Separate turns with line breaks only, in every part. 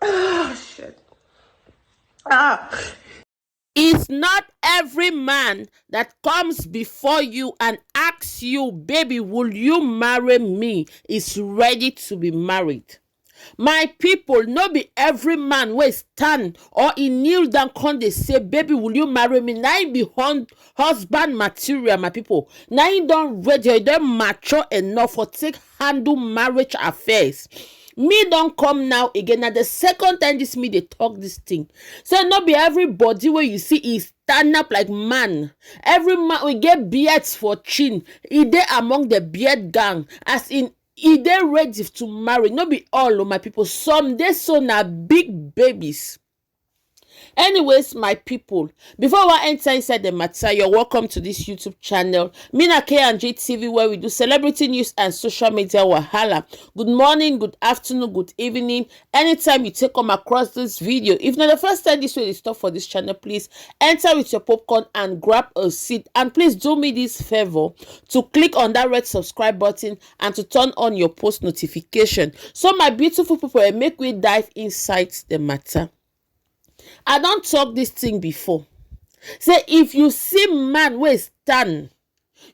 Ah, shit. Ah.
It's not every man that comes before you and asks you, baby, will you marry me, is ready to be married. My people, no be every man wey stand or he kneel down come dey say, baby, will you marry me? Na him be husband material, my people. Na him don ready, he don mature enough for take handle marriage affairs. Me don come now again. Na the second time this me dey talk this thing. So no be everybody wey you see is stand up like man. Every man we get beards for chin. E dey among the beard gang, as in e dey ready to marry. No be all, my people. Some dey so na big babies. Anyways, my people, before I enter inside the matter, you're welcome to this YouTube channel. Me na K&G TV, where we do celebrity news and social media wahala. Good morning, good afternoon, good evening. Anytime you take come across this video, if not the first time this way is stop for this channel, please enter with your popcorn and grab a seat. And please do me this favor to click on that red subscribe button and to turn on your post notification. So my beautiful people, make we dive inside the matter. I don't talk this thing before. Say if you see man wey stand,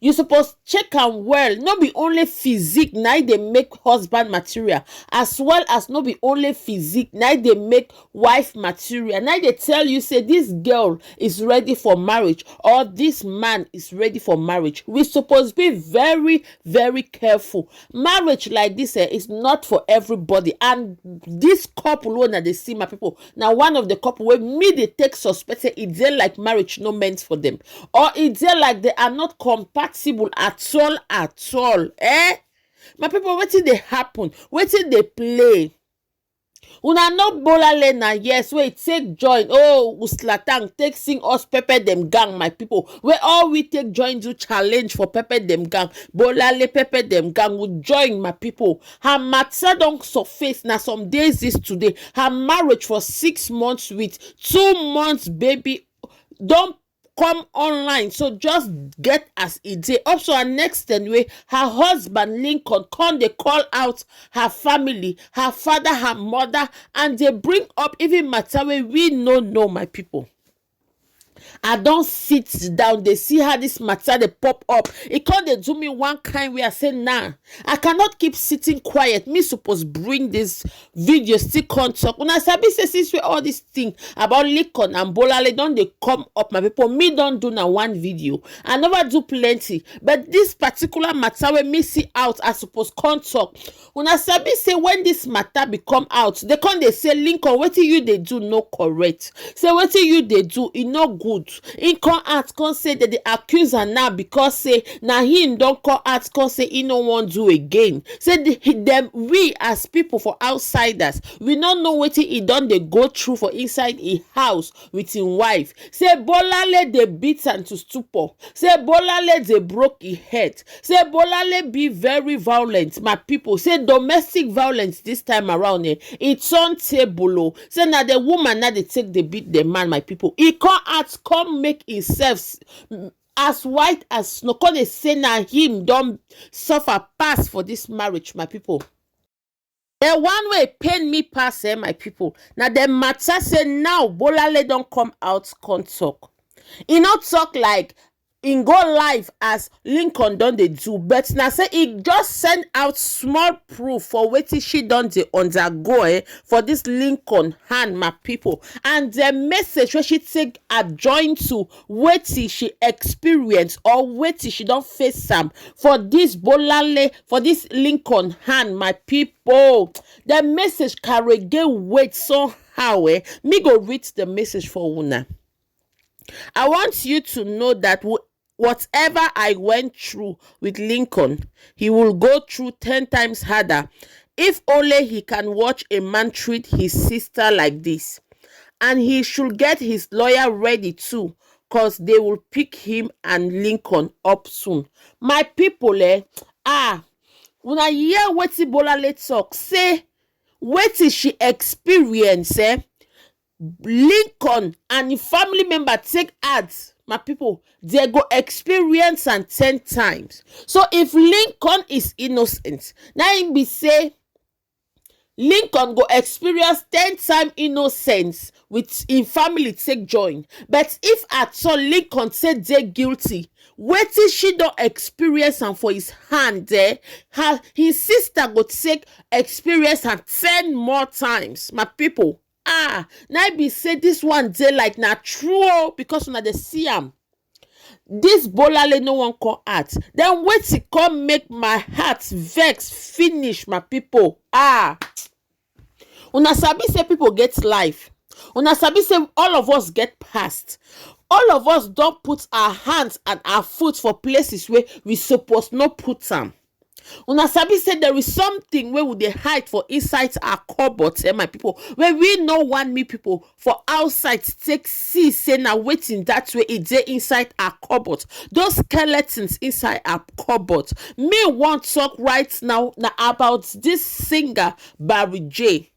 you suppose check am well. No be only physique na dey make husband material, as well as no be only physique na dey make wife material. Na dey tell you say this girl is ready for marriage or this man is ready for marriage. We suppose be very, very careful. Marriage like this is not for everybody. And this couple wey na dey see, my people, na one of the couple wey me dey take suspect say e dey like marriage no meant for them, or e dey like they are not compatible at all. My people, wetin dey happen? Wetin dey play? Una no Bolanle na yes wey take join zlatan take sing us pepper dem gang, my people. Where all we take join do challenge for pepper dem gang. Bolanle pepper dem gang would join, my people. Her matter don surface na some days this today. Her marriage for 6 months with 2 months baby don come online. So just get as e dey. Also, her next way, her husband Lincon come dey call out her family, her father, her mother, and they bring up even matter wey we no know, my people. I don't sit down, they see how this matter they pop up. It can't they do me one kind way. I say, nah, I cannot keep sitting quiet. Me supposed bring this video still can't talk. When I sabi say since we all this thing about Lincon and Bolanle don't they come up, my people. Me don't do now one video. I never do plenty. But this particular matter when me see out, I suppose can't talk. When I sabi say when this matter become out, they can't they say Lincon, what you they do no correct. Say what you they do, it no good. He come out come say that the accuser now because say na him don't come out come say he no want do again. Say them we as people for outsiders, we don't know what he done they go through for inside a house with his wife. Say Bolanle they beat and to stupor. Say Bolanle they broke his head. Say Bolanle be very violent, my people. Say domestic violence this time around it's on table. Say now the woman now they take the beat the man, my people. He come make himself as white as snow. Come they say na him don't suffer pass for this marriage, my people. The one way pain me pass, my people. Now the matter say now Bolanle don't come out can't talk. He not talk like in go live as Lincon done they do, but now say he just send out small proof for wetin she done they undergo for this Lincon hand, my people. And the message where she take adjoin to wetin she experience or wetin she don't face some for this Bolanle, for this Lincon hand, my people. The message carry get weight somehow. Me go read the message for una. I want you to know that whatever I went through with Lincon, he will go through 10 times harder if only he can watch a man treat his sister like this. And he should get his lawyer ready too, because they will pick him and Lincon up soon. My people, when I hear wetin Bolanle talk, say wetin she experience, Lincon and the family member take ads, my people, they go experience and 10 times. So if Lincon is innocent, now him be say Lincon go experience 10 times innocence with im family take join, but if at all Lincon say dey guilty, wetin she don experience am for his hand her his sister go take experience am 10 more times. My people, na be say this one dey like na true because una dey see am. This Bolanle no wan come out, then wetin come make my heart vex finish. My people, una sabi say people get life, una sabi say all of us get past, all of us don put our hands and our foot for places wey we suppose no put am. Una sabi say there is something wey we dey hide for inside our cupboard, my people, wey we no wan me people for outside take see say na wetin that way e dey inside our cupboard, those skeletons inside our cupboard. Me wan talk right now na about this singer Barry J.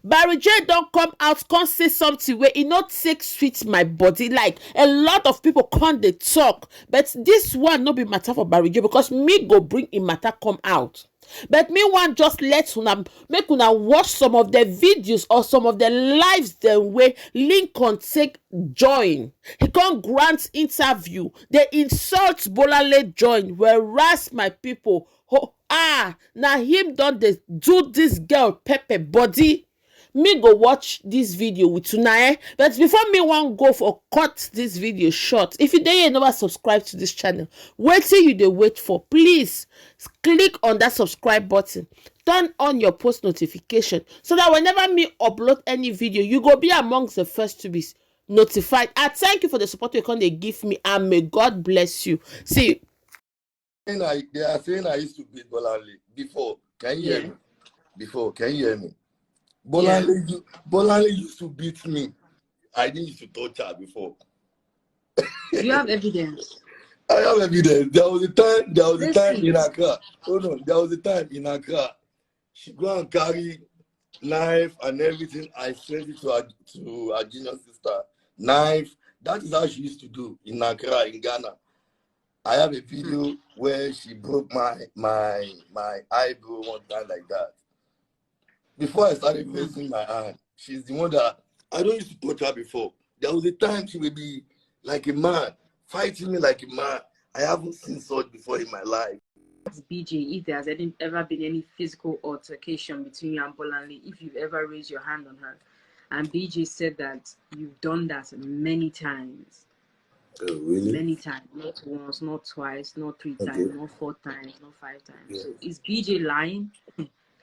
Barry J don come out come say something wey e no take sweet my body. Like a lot of people come dey talk, but this one no be matter for Barry J because me go bring im matter come out. But me wan just let una make una watch some of the videos or some of the lives dem wey Lincon take join. He come grant interview, dey insult Bolanle join, whereas my people, na him don dey do this girl pepper body. Me go watch this video with una, but before me wan go for cut this video short, if you dey here never subscribe to this channel, wetin you dey wait for? Please click on that subscribe button, turn on your post notification so that whenever me upload any video, you go be amongst the first to be notified. I thank you for the support you come dey give me, and may God bless you. See,
they are saying I used to beat Bolanle before. Can you hear me? Before, can you hear me? Bolanle used to beat me. I didn't used to touch her before.
You have evidence?
I have evidence. There was a time in her car. Hold on. There was a time in her car. She go and carry knife and everything. I sent it to her junior sister. Knife. That is how she used to do in Accra, in Ghana. I have a video where she broke my eyebrow one time like that. Before I started raising my hand, she's the one that I don't used to touch her before. There was a time she would be like a man, fighting me like a man. I haven't seen such before in my life.
BJ, if there has ever been any physical altercation between you and Bolanle, if you've ever raised your hand on her, and BJ said that you've done that many times.
Oh, really?
Many times, not once, not twice, not 3 times, not 4 times, not 5 times. Yeah. So is BJ lying?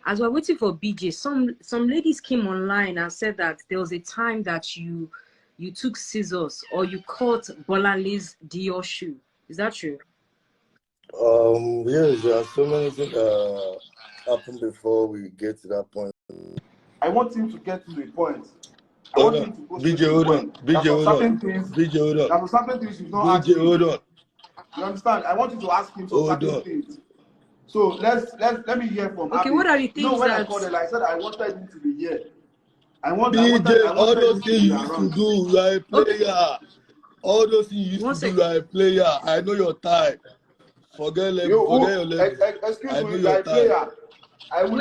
As we're waiting for BJ, some ladies came online and said that there was a time that you took scissors or you cut Bolanle's Dior shoe. Is that true?
Yes, there are so many things happened before we get to that point.
I want him to get to the point.
Hold on. BJ, hold on. BJ, hold on. BJ, hold on.
There are certain things you've not asked.
BJ, hold on.
You understand? I want you to ask him some certain things. So let me hear from
Okay,
Abby.
what are the things
when
that
I called her, I said I wanted him to be here.
BJ, all those things you used to do, you are a player. Okay. All those things you used to do, you are a player. I know your type. Forget your level.
Excuse me, you are a player. I would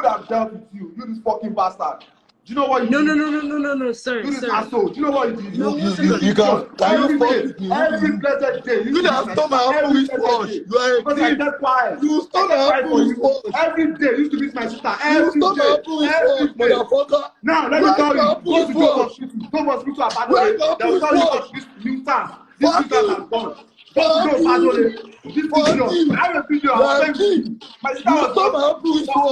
have dealt with you. You this fucking bastard. Do you know what you did?
No, sir.
You this asshole. Do you know what you did?
You can
every blessed day.
You have stole my apple with wash. You are a thief. You stole my apple with wash.
Every day you used to beat my sister.
You stole my apple with wash, motherfucker.
Now let me tell you. Go to hospital about it. They will tell you this new time. This new time has gone. Don't go, this video. I have a video. My sister was